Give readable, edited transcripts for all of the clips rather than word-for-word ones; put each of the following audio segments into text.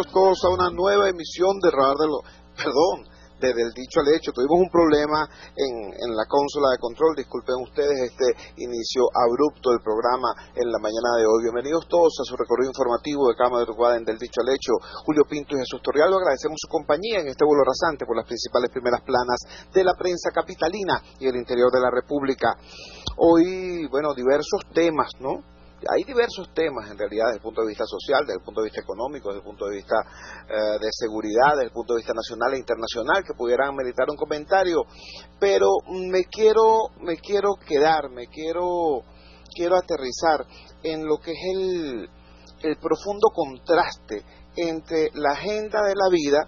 Bienvenidos todos a una nueva emisión de desde el dicho al hecho. Tuvimos un problema en la consola de control, disculpen ustedes este inicio abrupto del programa en la mañana de hoy. Bienvenidos todos a su recorrido informativo de Cámara de Uruguay del dicho al hecho. Julio Pinto y Jesús Torrialba, agradecemos su compañía en este vuelo rasante por las principales primeras planas de la prensa capitalina y el interior de la República. Hoy, diversos temas, ¿no? Hay diversos temas en realidad desde el punto de vista social, desde el punto de vista económico, desde el punto de vista de seguridad, desde el punto de vista nacional e internacional que pudieran meritar un comentario, pero quiero aterrizar en lo que es el profundo contraste entre la agenda de la vida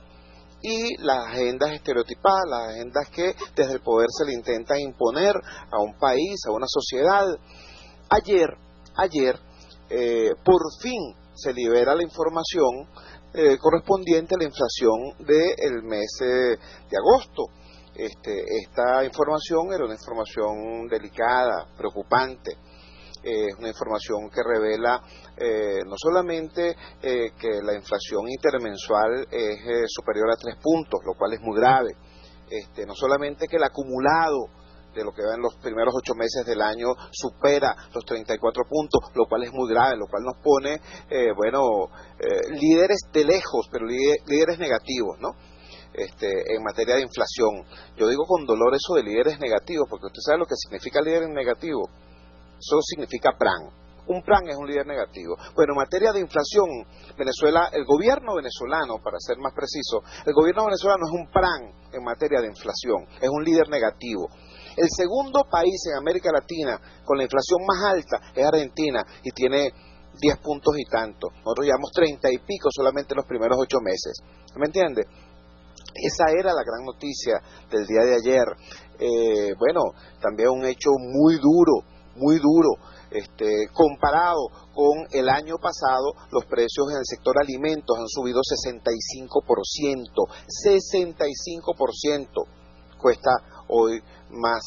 y las agendas estereotipadas, las agendas que desde el poder se le intentan imponer a un país, a una sociedad. Ayer, por fin se libera la información correspondiente a la inflación del mes de agosto. Esta información era una información delicada, preocupante. Es una información que revela no solamente que la inflación intermensual es superior a 3 puntos, lo cual es muy grave. No solamente que el acumulado de lo que va en los primeros 8 meses del año supera los 34 puntos, lo cual es muy grave, lo cual nos pone, líderes de lejos, pero líderes negativos, ¿no? En materia de inflación. Yo digo con dolor eso de líderes negativos, porque usted sabe lo que significa líder negativo. Eso significa PRAN. Un PRAN es un líder negativo. Bueno, en materia de inflación, Venezuela, el gobierno venezolano, para ser más preciso, el gobierno venezolano es un PRAN en materia de inflación, es un líder negativo. El segundo país en América Latina con la inflación más alta es Argentina y tiene 10 puntos y tanto. Nosotros llevamos 30 y pico solamente en los primeros 8 meses. ¿Me entiende? Esa era la gran noticia del día de ayer. También un hecho muy duro. Comparado con el año pasado, los precios en el sector alimentos han subido 65%. 65% cuesta hoy más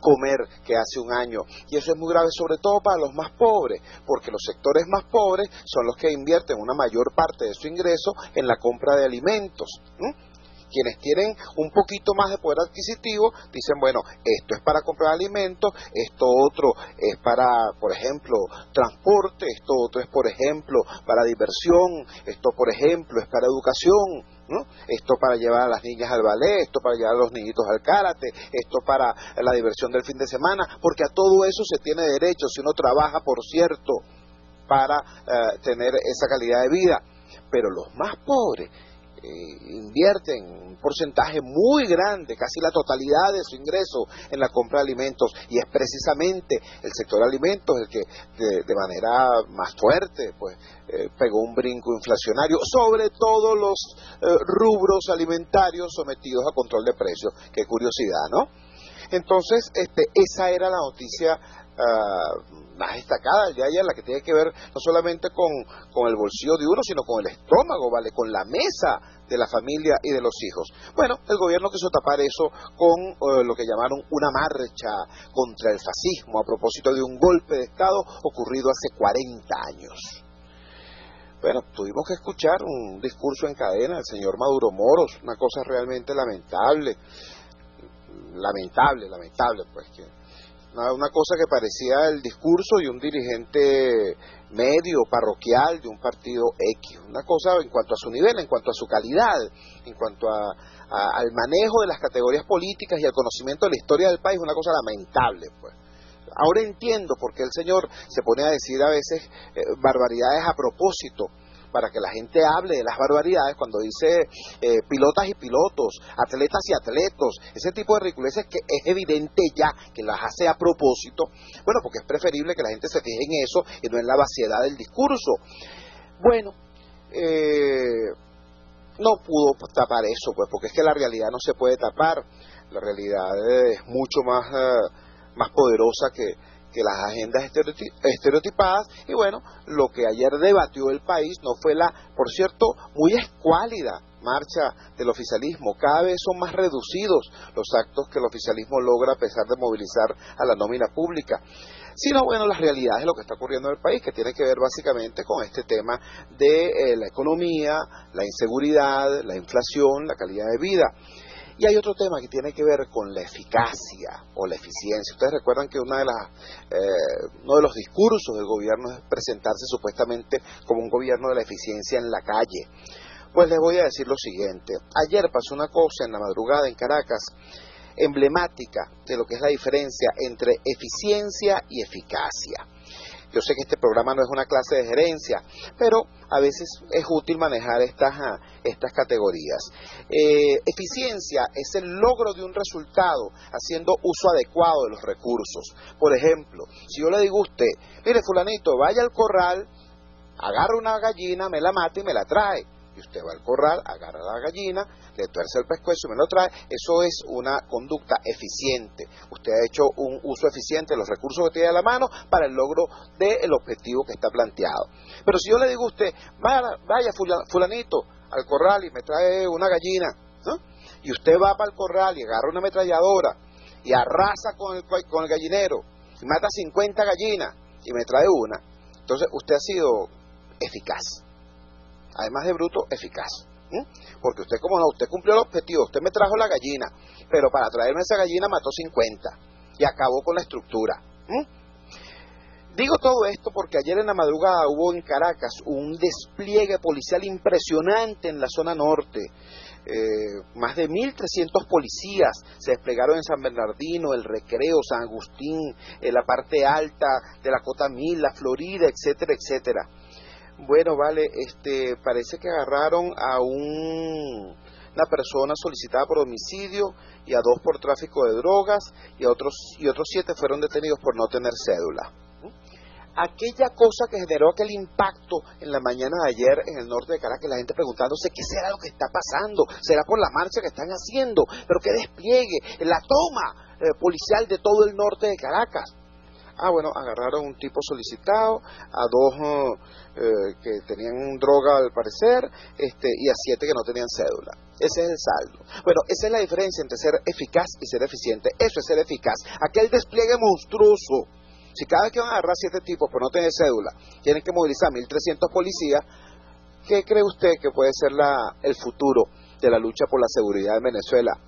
comer que hace un año, y eso es muy grave sobre todo para los más pobres, porque los sectores más pobres son los que invierten una mayor parte de su ingreso en la compra de alimentos. Quienes tienen un poquito más de poder adquisitivo dicen, bueno, esto es para comprar alimentos, esto otro es para, por ejemplo, transporte, esto otro es, por ejemplo, para diversión, esto, por ejemplo, es para educación, ¿no? Esto para llevar a las niñas al ballet, esto para llevar a los niñitos al karate, esto para la diversión del fin de semana, porque a todo eso se tiene derecho si uno trabaja, por cierto, para tener esa calidad de vida. Pero los más pobres invierten un porcentaje muy grande, casi la totalidad de su ingreso en la compra de alimentos, y es precisamente el sector de alimentos el que de manera más fuerte pegó un brinco inflacionario, sobre todo los rubros alimentarios sometidos a control de precios. Qué curiosidad, ¿no? Entonces, esa era la noticia más destacada el día de ayer, la que tiene que ver no solamente con el bolsillo de uno, sino con el estómago, ¿vale? Con la mesa de la familia y de los hijos. Bueno, el gobierno quiso tapar eso con lo que llamaron una marcha contra el fascismo, a propósito de un golpe de Estado ocurrido hace 40 años. Bueno, tuvimos que escuchar un discurso en cadena del señor Maduro Moros, una cosa realmente lamentable, pues, que una cosa que parecía el discurso de un dirigente medio, parroquial, de un partido X, una cosa en cuanto a su nivel, en cuanto a su calidad, en cuanto al manejo de las categorías políticas y al conocimiento de la historia del país, una cosa lamentable, pues. Ahora entiendo por qué el señor se pone a decir a veces barbaridades a propósito, para que la gente hable de las barbaridades, cuando dice pilotas y pilotos, atletas y atletos, ese tipo de ridiculeces que es evidente ya que las hace a propósito. Bueno, porque es preferible que la gente se fije en eso y no en la vaciedad del discurso. Bueno, no pudo tapar eso, pues, porque es que la realidad no se puede tapar. La realidad es mucho más poderosa que las agendas estereotipadas. Y bueno, lo que ayer debatió el país no fue la, por cierto, muy escuálida marcha del oficialismo. Cada vez son más reducidos los actos que el oficialismo logra a pesar de movilizar a la nómina pública. Sino, bueno, las realidades de lo que está ocurriendo en el país, que tiene que ver básicamente con este tema de la economía, la inseguridad, la inflación, la calidad de vida. Y hay otro tema que tiene que ver con la eficacia o la eficiencia. Ustedes recuerdan que uno de los discursos del gobierno es presentarse supuestamente como un gobierno de la eficiencia en la calle. Pues les voy a decir lo siguiente. Ayer pasó una cosa en la madrugada en Caracas, emblemática de lo que es la diferencia entre eficiencia y eficacia. Yo sé que este programa no es una clase de gerencia, pero a veces es útil manejar estas categorías. Eficiencia es el logro de un resultado haciendo uso adecuado de los recursos. Por ejemplo, si yo le digo a usted, mire fulanito, vaya al corral, agarra una gallina, me la mata y me la trae. Y usted va al corral, agarra la gallina, le tuerce el pescuezo y me lo trae. Eso es una conducta eficiente. Usted ha hecho un uso eficiente de los recursos que tiene a la mano para el logro del objetivo que está planteado. Pero si yo le digo a usted, vaya fulanito al corral y me trae una gallina, ¿no? Y usted va para el corral y agarra una ametralladora y arrasa con el gallinero y mata 50 gallinas y me trae una, entonces usted ha sido eficaz. Además de bruto, eficaz. Porque usted, como no, usted cumplió el objetivo, usted me trajo la gallina, pero para traerme esa gallina mató 50 y acabó con la estructura. Digo todo esto porque ayer en la madrugada hubo en Caracas un despliegue policial impresionante en la zona norte. Más de 1.300 policías se desplegaron en San Bernardino, El Recreo, San Agustín, en la parte alta de la Cota Mil, la Florida, etcétera, etcétera. Bueno, vale, parece que agarraron a una persona solicitada por homicidio y a 2 por tráfico de drogas y otros 7 fueron detenidos por no tener cédula. Aquella cosa que generó aquel impacto en la mañana de ayer en el norte de Caracas, la gente preguntándose qué será lo que está pasando, será por la marcha que están haciendo, pero qué despliegue, la toma policial de todo el norte de Caracas. Bueno, agarraron a un tipo solicitado, a 2 que tenían droga al parecer, y a 7 que no tenían cédula. Ese es el saldo. Bueno, esa es la diferencia entre ser eficaz y ser eficiente. Eso es ser eficaz. Aquel despliegue monstruoso. Si cada vez que van a agarrar 7 tipos por no tener cédula, tienen que movilizar 1.300 policías, ¿qué cree usted que puede ser el futuro de la lucha por la seguridad en Venezuela?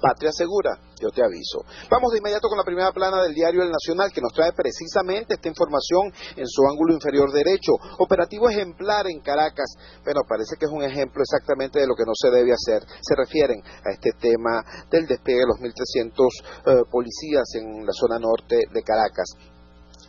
Patria segura, yo te aviso. Vamos de inmediato con la primera plana del diario El Nacional, que nos trae precisamente esta información en su ángulo inferior derecho. Operativo ejemplar en Caracas. Bueno, parece que es un ejemplo exactamente de lo que no se debe hacer. Se refieren a este tema del despliegue de los 1.300 policías en la zona norte de Caracas,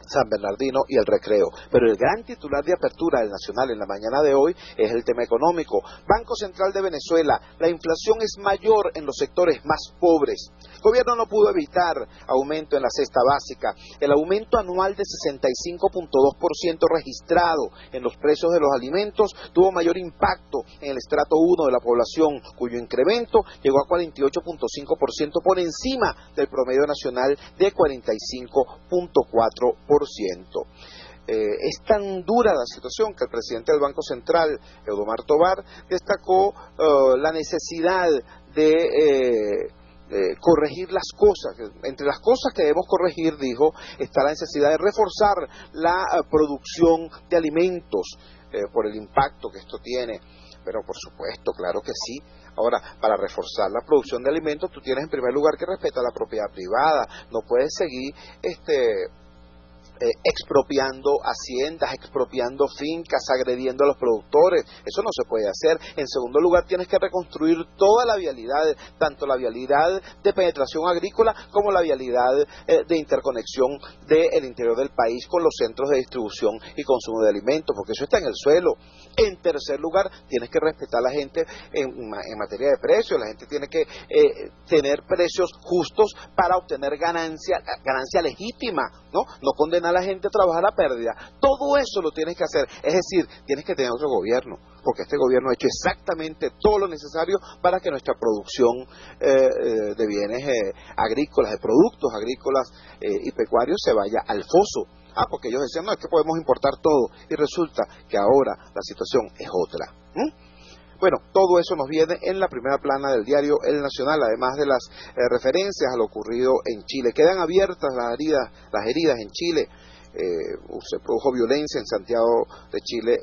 San Bernardino y El Recreo. Pero el gran titular de apertura del Nacional en la mañana de hoy es el tema económico. Banco Central de Venezuela, la inflación es mayor en los sectores más pobres. El gobierno no pudo evitar aumento en la cesta básica. El aumento anual de 65.2% registrado en los precios de los alimentos tuvo mayor impacto en el estrato 1 de la población, cuyo incremento llegó a 48.5% por encima del promedio nacional de 45.4%. Es tan dura la situación que el presidente del Banco Central, Eudomar Tobar, destacó la necesidad de corregir las cosas. Entre las cosas que debemos corregir, dijo, está la necesidad de reforzar la producción de alimentos por el impacto que esto tiene. Pero por supuesto, claro que sí. Ahora, para reforzar la producción de alimentos, tú tienes en primer lugar que respetar la propiedad privada. No puedes seguir expropiando haciendas, expropiando fincas, agrediendo a los productores. Eso no se puede hacer. En segundo lugar, tienes que reconstruir toda la vialidad, tanto la vialidad de penetración agrícola como la vialidad de interconexión del interior del país con los centros de distribución y consumo de alimentos, porque eso está en el suelo. En tercer lugar, tienes que respetar a la gente en materia de precios. La gente tiene que tener precios justos para obtener ganancia legítima, ¿no? No condenar a la gente a trabajar a pérdida. Todo eso lo tienes que hacer. Es decir, tienes que tener otro gobierno, porque este gobierno ha hecho exactamente todo lo necesario para que nuestra producción de bienes agrícolas, de productos agrícolas y pecuarios se vaya al foso. Porque ellos decían, no, es que podemos importar todo, y resulta que ahora la situación es otra. Bueno, todo eso nos viene en la primera plana del diario El Nacional, además de las referencias a lo ocurrido en Chile. Quedan abiertas las heridas en Chile. Se produjo violencia en Santiago de Chile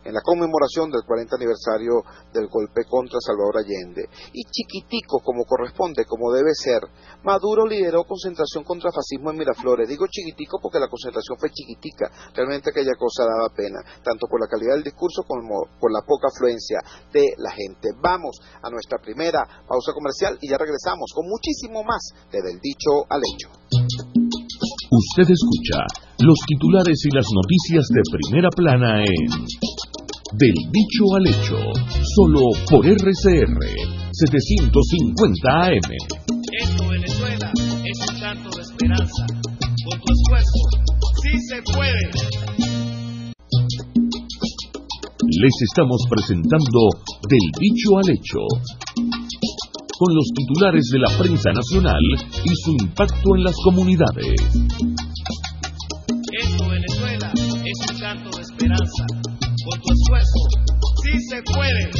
en la conmemoración del 40 aniversario del golpe contra Salvador Allende. Y chiquitico, como corresponde, como debe ser, Maduro lideró concentración contra fascismo en Miraflores. Digo chiquitico porque la concentración fue chiquitica, realmente aquella cosa daba pena, tanto por la calidad del discurso como por la poca afluencia de la gente. Vamos a nuestra primera pausa comercial y ya regresamos con muchísimo más de Del Dicho al Hecho. Usted escucha los titulares y las noticias de primera plana en Del Dicho al Hecho, solo por RCR 750 AM. Esto, Venezuela, es un canto de esperanza. Con tu esfuerzo, sí se puede. Les estamos presentando Del Dicho al Hecho, con los titulares de la prensa nacional y su impacto en las comunidades. Esto, Venezuela, es un canto de esperanza. Con tu esfuerzo, sí se puede.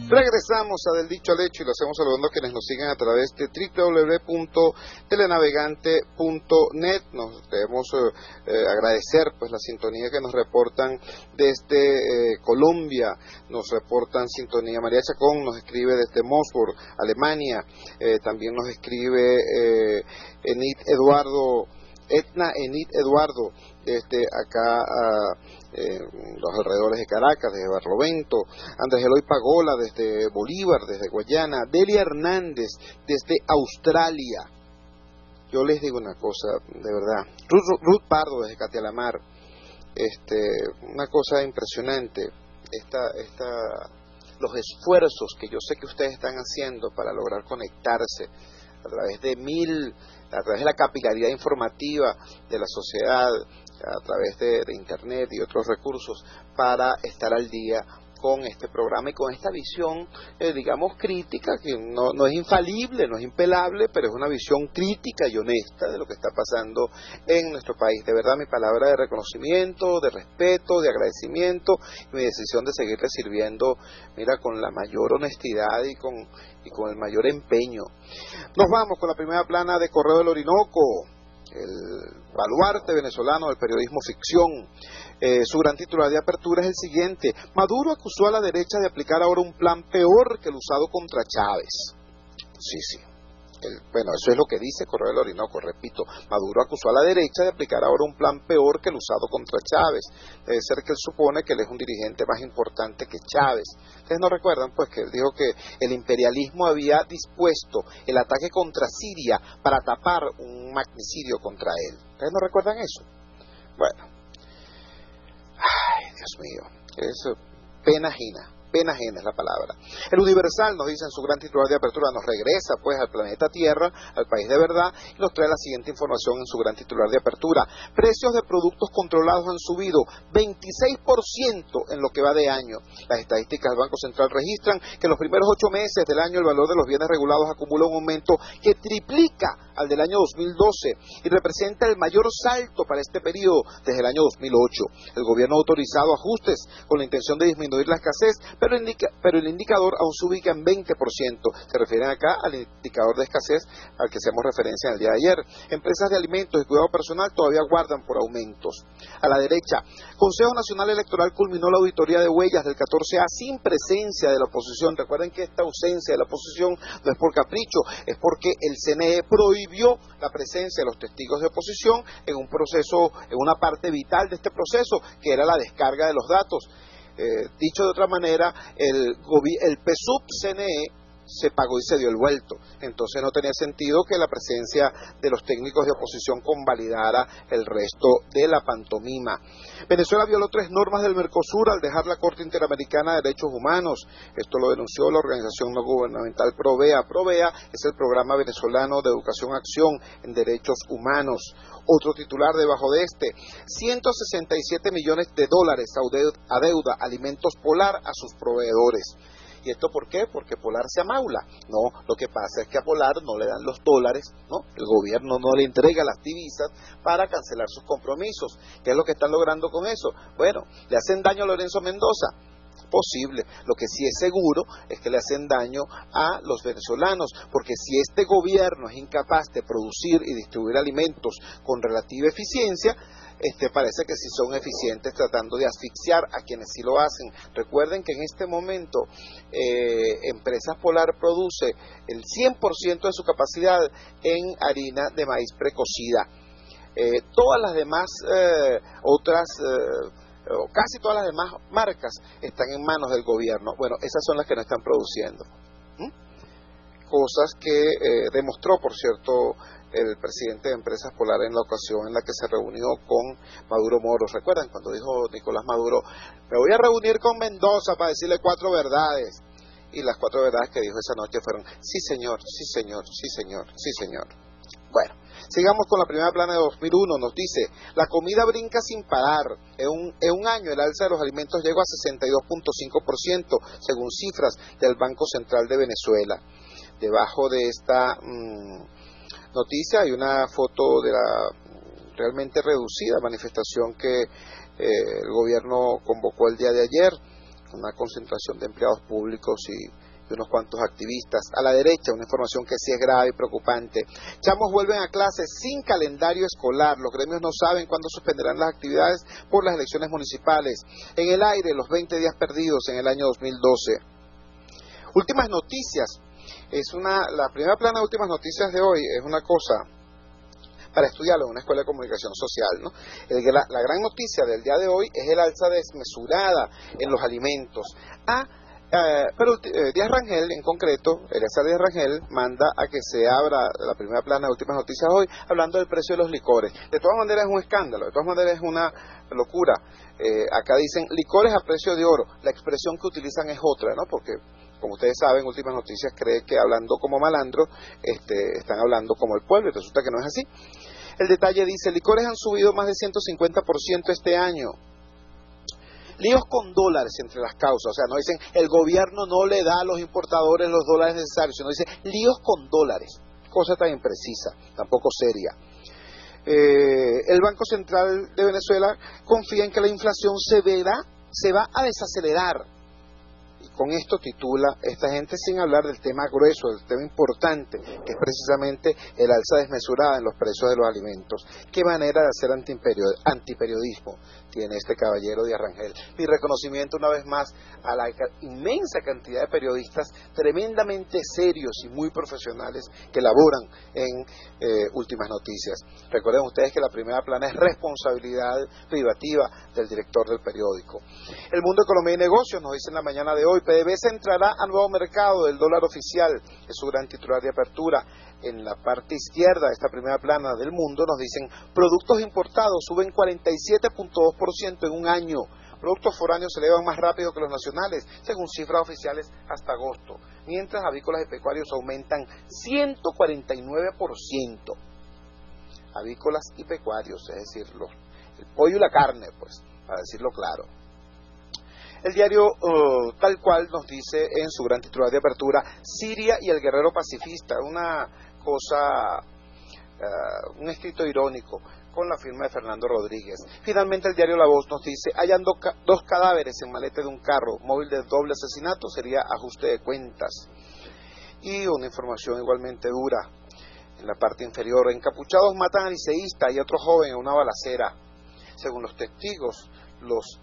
Regresamos a Del Dicho al Hecho y lo hacemos saludando a quienes nos siguen a través de www.telenavegante.net. Nos debemos agradecer pues la sintonía que nos reportan desde Colombia, nos reportan sintonía. María Chacón nos escribe desde Mosburg, Alemania, también nos escribe Etna Enid Eduardo, desde acá los alrededores de Caracas, desde Barlovento, Andrés Eloy Pagola desde Bolívar, desde Guayana, Delia Hernández desde Australia. Yo les digo una cosa, de verdad, Ruth Pardo desde Catialamar, una cosa impresionante, los esfuerzos que yo sé que ustedes están haciendo para lograr conectarse a través de la capilaridad informativa de la sociedad, a través de internet y otros recursos, para estar al día con este programa y con esta visión, digamos, crítica, que no es infalible, no es impelable, pero es una visión crítica y honesta de lo que está pasando en nuestro país. De verdad, mi palabra de reconocimiento, de respeto, de agradecimiento, y mi decisión de seguirle sirviendo, mira, con la mayor honestidad y con el mayor empeño. Nos vamos con la primera plana de Correo del Orinoco, el baluarte venezolano del periodismo ficción. Su gran titular de apertura es el siguiente: Maduro acusó a la derecha de aplicar ahora un plan peor que el usado contra Chávez. Sí. Bueno, eso es lo que dice Correo del Orinoco, repito. Maduro acusó a la derecha de aplicar ahora un plan peor que el usado contra Chávez. Debe ser que él supone que él es un dirigente más importante que Chávez. ¿Ustedes no recuerdan? Pues que él dijo que el imperialismo había dispuesto el ataque contra Siria para tapar un magnicidio contra él. ¿Ustedes no recuerdan eso? Bueno. Ay, Dios mío. Es pena ajena. Pena ajena es la palabra. El Universal nos dice en su gran titular de apertura, nos regresa pues al planeta Tierra, al país de verdad, y nos trae la siguiente información en su gran titular de apertura: precios de productos controlados han subido 26% en lo que va de año. Las estadísticas del Banco Central registran que en los primeros 8 meses del año el valor de los bienes regulados acumula un aumento que triplica al del año 2012 y representa el mayor salto para este periodo desde el año 2008. El gobierno ha autorizado ajustes con la intención de disminuir la escasez, pero el indicador aún se ubica en 20%. Se refieren acá al indicador de escasez al que hacemos referencia en el día de ayer. Empresas de alimentos y cuidado personal todavía guardan por aumentos. A la derecha, Consejo Nacional Electoral culminó la auditoría de huellas del 14A sin presencia de la oposición. Recuerden que esta ausencia de la oposición no es por capricho, es porque el CNE prohibió la presencia de los testigos de oposición en un proceso, en una parte vital de este proceso, que era la descarga de los datos. Dicho de otra manera, el PSUV-CNE se pagó y se dio el vuelto. Entonces no tenía sentido que la presencia de los técnicos de oposición convalidara el resto de la pantomima. Venezuela violó 3 normas del Mercosur al dejar la Corte Interamericana de Derechos Humanos. Esto lo denunció la organización no gubernamental Provea. Provea es el Programa Venezolano de Educación Acción en Derechos Humanos. Otro titular debajo de este: 167 millones de dólares adeuda Alimentos Polar a sus proveedores. ¿Y esto por qué? Porque Polar se amaula. No, lo que pasa es que a Polar no le dan los dólares, ¿no? El gobierno no le entrega las divisas para cancelar sus compromisos. ¿Qué es lo que están logrando con eso? Bueno, le hacen daño a Lorenzo Mendoza. posible. Lo que sí es seguro es que le hacen daño a los venezolanos, porque si este gobierno es incapaz de producir y distribuir alimentos con relativa eficiencia, parece que sí son eficientes tratando de asfixiar a quienes sí lo hacen. Recuerden que en este momento Empresas Polar produce el 100% de su capacidad en harina de maíz precocida. Todas las demás casi todas las demás marcas están en manos del gobierno. Bueno, esas son las que no están produciendo. Cosas que demostró, por cierto, el presidente de Empresas Polar en la ocasión en la que se reunió con Maduro Moro. ¿Recuerdan cuando dijo Nicolás Maduro, me voy a reunir con Mendoza para decirle 4 verdades? Y las 4 verdades que dijo esa noche fueron, sí señor, sí señor, sí señor, sí señor. Bueno, sigamos con la primera plana de 2001. Nos dice, la comida brinca sin parar. En un año el alza de los alimentos llegó a 62.5%, según cifras del Banco Central de Venezuela. Debajo de esta noticia hay una foto de la realmente reducida manifestación que el gobierno convocó el día de ayer, una concentración de empleados públicos y unos cuantos activistas. A la derecha, una información que sí es grave y preocupante. Chamos vuelven a clases sin calendario escolar. Los gremios no saben cuándo suspenderán las actividades por las elecciones municipales. En el aire, los 20 días perdidos en el año 2012. Últimas noticias. La primera plana de últimas noticias de hoy es una cosa para estudiarlo en una escuela de comunicación social, ¿no? La gran noticia del día de hoy es el alza desmesurada en los alimentos. Pero Díaz Rangel, en concreto, Eliezer Díaz Rangel, manda a que se abra la primera plana de últimas noticias hoy, hablando del precio de los licores. De todas maneras es un escándalo, de todas maneras es una locura. Acá dicen licores a precio de oro. La expresión que utilizan es otra, ¿no? Porque, como ustedes saben, Últimas Noticias cree que hablando como malandro, están hablando como el pueblo, y resulta que no es así. El detalle dice, licores han subido más de 150% este año. Líos con dólares entre las causas, o sea, no dicen el gobierno no le da a los importadores los dólares necesarios, sino dice líos con dólares, cosa tan imprecisa, tampoco seria. El Banco Central de Venezuela confía en que la inflación se va a desacelerar. Y con esto titula esta gente, sin hablar del tema grueso, del tema importante, que es precisamente el alza desmesurada en los precios de los alimentos. ¿Qué manera de hacer antiperiodismo tiene este caballero Díaz Rangel? Mi reconocimiento una vez más a la inmensa cantidad de periodistas tremendamente serios y muy profesionales que laboran en Últimas Noticias. Recuerden ustedes que la primera plana es responsabilidad privativa del director del periódico. El Mundo de Economía y Negocios nos dice en la mañana de hoy, PDVSA entrará al nuevo mercado del dólar oficial, es su gran titular de apertura. En la parte izquierda de esta primera plana del Mundo nos dicen, productos importados suben 47.2% en un año, productos foráneos se elevan más rápido que los nacionales, según cifras oficiales hasta agosto, mientras avícolas y pecuarios aumentan 149%. Avícolas y pecuarios, es decir, el pollo y la carne, pues, para decirlo claro. El diario Tal Cual nos dice en su gran titular de apertura, Siria y el guerrero pacifista, una cosa, un escrito irónico con la firma de Fernando Rodríguez. Finalmente el diario La Voz nos dice, hallan 2 cadáveres en malete de un carro, móvil de doble asesinato, sería ajuste de cuentas. Y una información igualmente dura, en la parte inferior, encapuchados matan a liceísta y a otro joven en una balacera. Según los testigos, los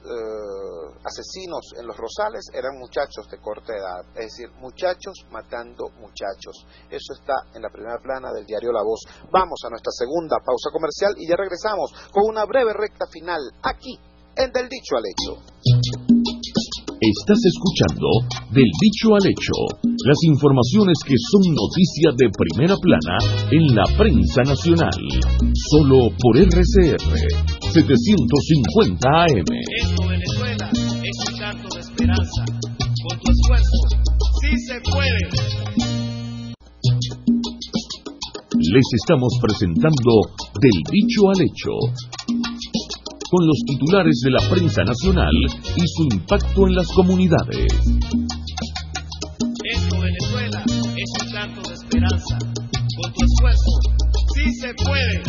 asesinos en Los Rosales eran muchachos de corta edad, es decir, muchachos matando muchachos. Eso está en la primera plana del diario La Voz. Vamos a nuestra segunda pausa comercial y ya regresamos con una breve recta final aquí en Del Dicho al Hecho. Estás escuchando Del Dicho al Hecho, las informaciones que son noticia de primera plana en la prensa nacional, solo por RCR 750 AM. Esto, Venezuela, es un canto de esperanza. Con tu esfuerzo, sí se puede. Les estamos presentando Del Dicho al Hecho, con los titulares de la prensa nacional y su impacto en las comunidades. Esto, Venezuela, es un canto de esperanza. Con tu esfuerzo, sí se puede.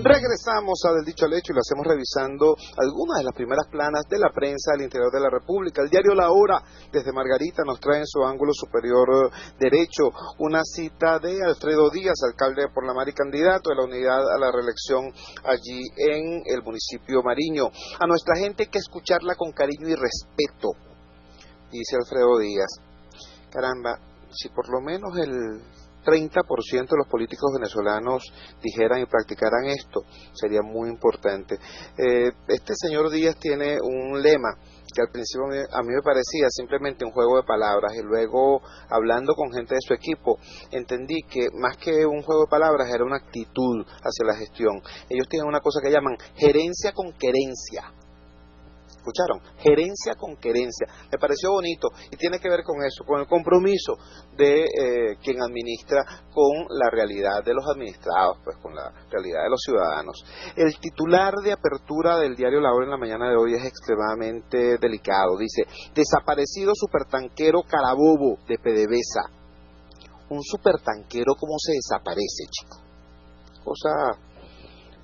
Regresamos a Del Dicho al Hecho y lo hacemos revisando algunas de las primeras planas de la prensa del interior de la República. El diario La Hora, desde Margarita, nos trae en su ángulo superior derecho una cita de Alfredo Díaz, alcalde de Porlamar y candidato de la unidad a la reelección allí en el municipio Mariño. A nuestra gente hay que escucharla con cariño y respeto, dice Alfredo Díaz. Caramba, si por lo menos el 30% de los políticos venezolanos dijeran y practicaran esto, sería muy importante. Este señor Díaz tiene un lema que al principio a mí me parecía simplemente un juego de palabras, y luego hablando con gente de su equipo entendí que más que un juego de palabras era una actitud hacia la gestión. Ellos tienen una cosa que llaman gerencia con querencia. ¿Escucharon? Gerencia con querencia. Me pareció bonito y tiene que ver con eso, con el compromiso de quien administra con la realidad de los administrados, pues con la realidad de los ciudadanos. El titular de apertura del diario La Hora en la mañana de hoy es extremadamente delicado. Dice: desaparecido supertanquero Carabobo de PDVSA. Un supertanquero, ¿cómo se desaparece, chico? Cosa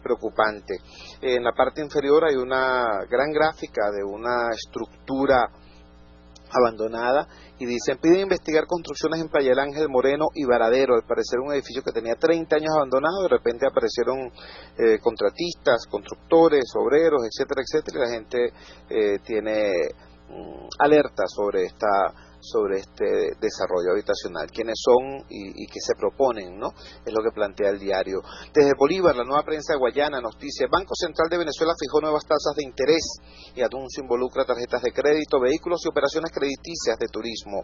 preocupante. En la parte inferior hay una gran gráfica de una estructura abandonada y dicen: piden investigar construcciones en Playa del Ángel, Moreno y Varadero. Al parecer un edificio que tenía 30 años abandonado, de repente aparecieron contratistas, constructores, obreros, etcétera, etcétera, y la gente tiene alerta sobre este desarrollo habitacional. ¿Quiénes son y qué se proponen, no? Es lo que plantea el diario. Desde Bolívar, la Nueva Prensa de Guayana nos dice: Banco Central de Venezuela fijó nuevas tasas de interés y anuncio involucra tarjetas de crédito, vehículos y operaciones crediticias de turismo.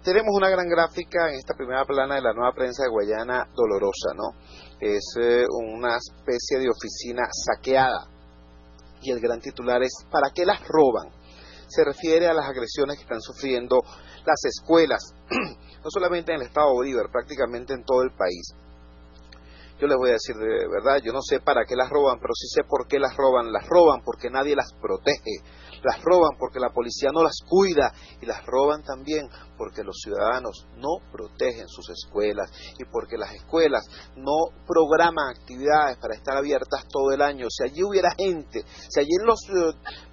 Tenemos una gran gráfica en esta primera plana de la Nueva Prensa de Guayana, dolorosa, ¿no? Es una especie de oficina saqueada y el gran titular es: ¿para qué las roban? Se refiere a las agresiones que están sufriendo las escuelas, no solamente en el estado de Bolívar, prácticamente en todo el país. Yo les voy a decir de verdad, yo no sé para qué las roban, pero sí sé por qué las roban porque nadie las protege, las roban porque la policía no las cuida y las roban también porque los ciudadanos no protegen sus escuelas y porque las escuelas no programan actividades para estar abiertas todo el año. Si allí hubiera gente, si allí en los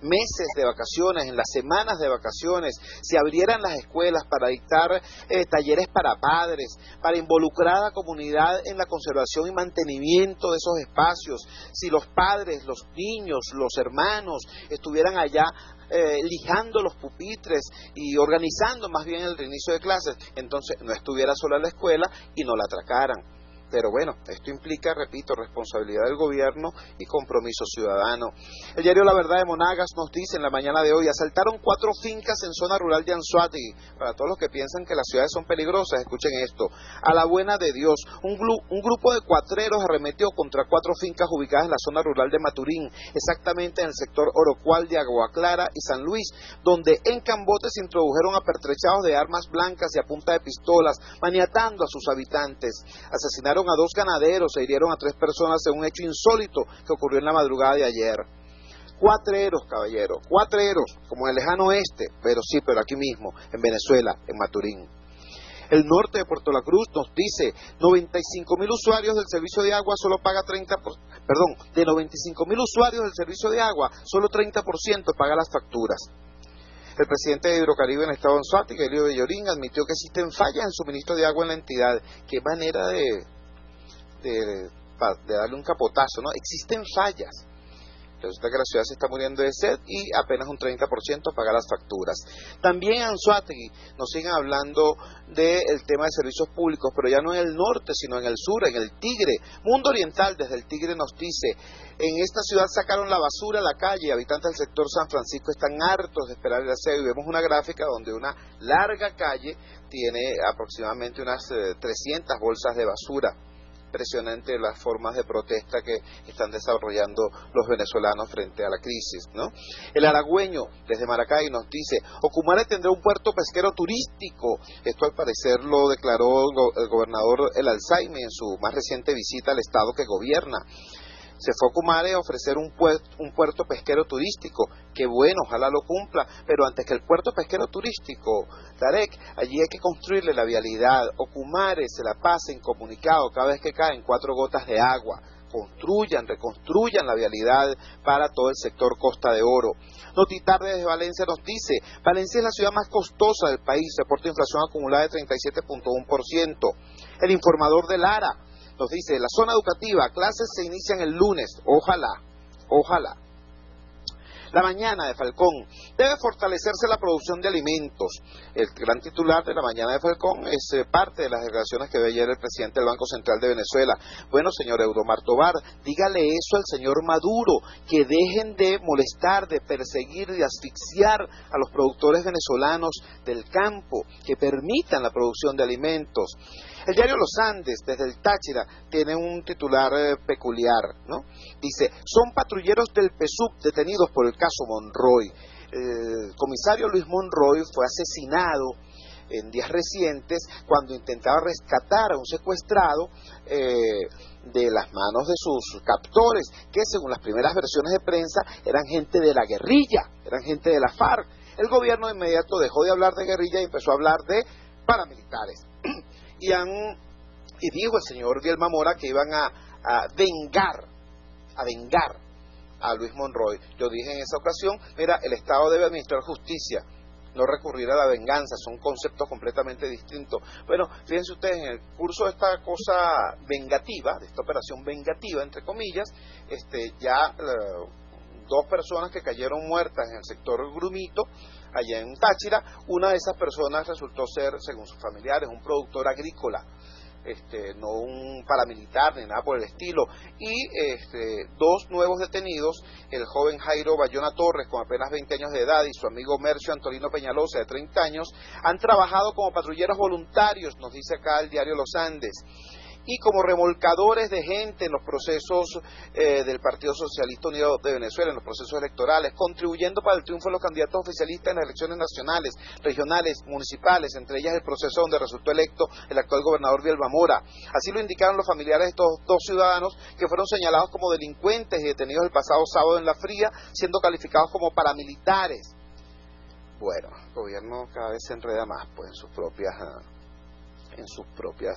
meses de vacaciones, en las semanas de vacaciones, se abrieran las escuelas para dictar talleres para padres, para involucrar a la comunidad en la conservación y mantenimiento de esos espacios, si los padres, los niños, los hermanos estuvieran allá lijando los pupitres y organizando más bien el reinicio de clases, entonces no estuviera sola la escuela y no la atracaran. Pero bueno, esto implica, repito, responsabilidad del gobierno y compromiso ciudadano. El diario La Verdad de Monagas nos dice en la mañana de hoy: asaltaron 4 fincas en zona rural de Anzoátegui. Para todos los que piensan que las ciudades son peligrosas, escuchen esto. A la buena de Dios, un grupo de cuatreros arremetió contra 4 fincas ubicadas en la zona rural de Maturín, exactamente en el sector Orocual de Agua Clara y San Luis, donde en Cambote se introdujeron apertrechados de armas blancas y a punta de pistolas, maniatando a sus habitantes. Asesinaron a 2 ganaderos e hirieron a 3 personas en un hecho insólito que ocurrió en la madrugada de ayer. Cuatreros, caballeros, cuatreros, como en el lejano oeste, pero aquí mismo, en Venezuela, en Maturín. El norte de Puerto La Cruz nos dice: 95.000 usuarios del servicio de agua solo paga de 95.000 usuarios del servicio de agua, solo 30% paga las facturas. El presidente de Hidrocaribe en el estado de Anzoátegui, Elio Bellorín, admitió que existen fallas en suministro de agua en la entidad. Qué manera de darle un capotazo, ¿no? Existen fallas. Resulta que la ciudad se está muriendo de sed y apenas un 30% paga las facturas. También en Anzoátegui nos siguen hablando del tema de servicios públicos, pero ya no en el norte, sino en el sur, en el Tigre. Mundo Oriental desde el Tigre nos dice: en esta ciudad sacaron la basura a la calle, habitantes del sector San Francisco están hartos de esperar el aseo, y vemos una gráfica donde una larga calle tiene aproximadamente unas 300 bolsas de basura. Impresionante las formas de protesta que están desarrollando los venezolanos frente a la crisis, ¿no? El Aragüeño, desde Maracay, nos dice: Ocumare tendrá un puerto pesquero turístico. Esto al parecer lo declaró el gobernador El Alzheimer en su más reciente visita al estado que gobierna. Se fue a Ocumare a ofrecer un puerto pesquero turístico. Qué bueno, ojalá lo cumpla, pero antes que el puerto pesquero turístico, Tarek, allí hay que construirle la vialidad. Ocumare se la pasa incomunicado cada vez que caen 4 gotas de agua. reconstruyan la vialidad para todo el sector Costa de Oro. Notitarde desde Valencia nos dice, Valencia es la ciudad más costosa del país, reporta inflación acumulada de 37.1%. El informador de Lara nos dice, la zona educativa, clases se inician el lunes, ojalá. La mañana de Falcón, debe fortalecerse la producción de alimentos. El gran titular de la mañana de Falcón es parte de las declaraciones que dio ayer el presidente del Banco Central de Venezuela. Bueno, señor Eudomar Tobar, dígale eso al señor Maduro, que dejen de molestar, de perseguir, de asfixiar a los productores venezolanos del campo, que permitan la producción de alimentos. El diario Los Andes, desde el Táchira, tiene un titular peculiar, ¿no? Dice, son patrulleros del PSUV detenidos por el caso Monroy. El comisario Luis Monroy fue asesinado en días recientes cuando intentaba rescatar a un secuestrado de las manos de sus captores, que según las primeras versiones de prensa eran gente de la guerrilla, eran gente de la FARC. El gobierno de inmediato dejó de hablar de guerrilla y empezó a hablar de paramilitares. Y dijo el señor Guillermo Mora que iban a vengar a Luis Monroy. Yo dije en esa ocasión, mira, el Estado debe administrar justicia, no recurrir a la venganza, son conceptos completamente distintos. Bueno, fíjense ustedes, en el curso de esta cosa vengativa, de esta operación vengativa, entre comillas, dos personas que cayeron muertas en el sector Grumito, allá en Táchira. Una de esas personas resultó ser, según sus familiares, un productor agrícola, no un paramilitar ni nada por el estilo. Y dos nuevos detenidos, el joven Jairo Bayona Torres, con apenas 20 años de edad, y su amigo Mercio Antolino Peñalosa, de 30 años, han trabajado como patrulleros voluntarios, nos dice acá el diario Los Andes, y como remolcadores de gente en los procesos del Partido Socialista Unido de Venezuela, en los procesos electorales, contribuyendo para el triunfo de los candidatos oficialistas en las elecciones nacionales, regionales, municipales, entre ellas el proceso donde resultó electo el actual gobernador Vielma Mora. Así lo indicaron los familiares de estos dos ciudadanos que fueron señalados como delincuentes y detenidos el pasado sábado en La Fría, siendo calificados como paramilitares. Bueno, el gobierno cada vez se enreda más pues en sus propias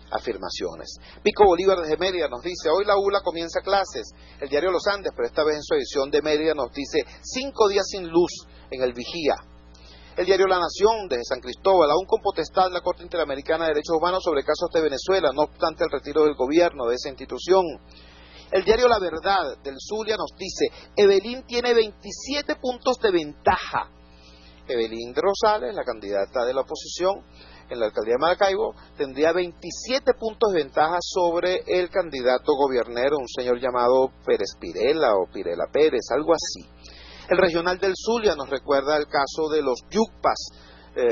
afirmaciones. Pico Bolívar desde Mérida nos dice, hoy la ULA comienza clases. El diario Los Andes, pero esta vez en su edición de Mérida, nos dice 5 días sin luz en el Vigía. El diario La Nación desde San Cristóbal, aún con potestad la Corte Interamericana de Derechos Humanos sobre casos de Venezuela, no obstante el retiro del gobierno de esa institución. El diario La Verdad del Zulia nos dice, Evelyn tiene 27 puntos de ventaja. Evelyn de Rosales, la candidata de la oposición en la alcaldía de Maracaibo, tendría 27 puntos de ventaja sobre el candidato gobiernero, un señor llamado Pérez Pirela o Pirela Pérez, algo así. El regional del Zulia nos recuerda el caso de los yucpas,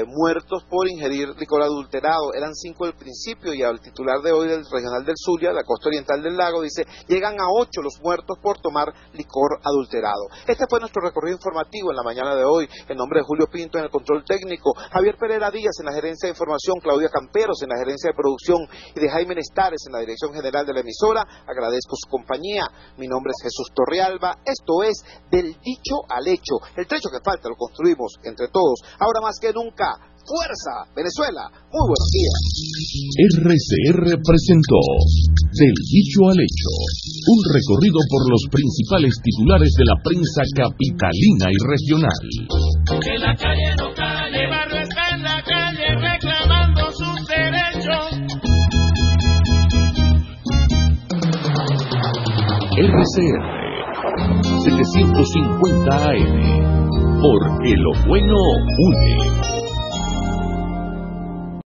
muertos por ingerir licor adulterado. Eran 5 al principio y al titular de hoy del regional del Zulia, la costa oriental del lago, dice, llegan a 8 los muertos por tomar licor adulterado. Este fue nuestro recorrido informativo en la mañana de hoy. En nombre de Julio Pinto en el control técnico, Javier Pereira Díaz en la gerencia de información, Claudia Camperos en la gerencia de producción y de Jaime Nestares en la dirección general de la emisora, agradezco su compañía. Mi nombre es Jesús Torrealba. Esto es Del Dicho al Hecho. El trecho que falta lo construimos entre todos, ahora más que nunca. ¡Fuerza, Venezuela! Muy buenos días. RCR presentó Del Dicho al Hecho, un recorrido por los principales titulares de la prensa capitalina y regional. Que la calle no calle, el barrio está en la calle reclamando sus derechos. RCR 750 AM, porque lo bueno une.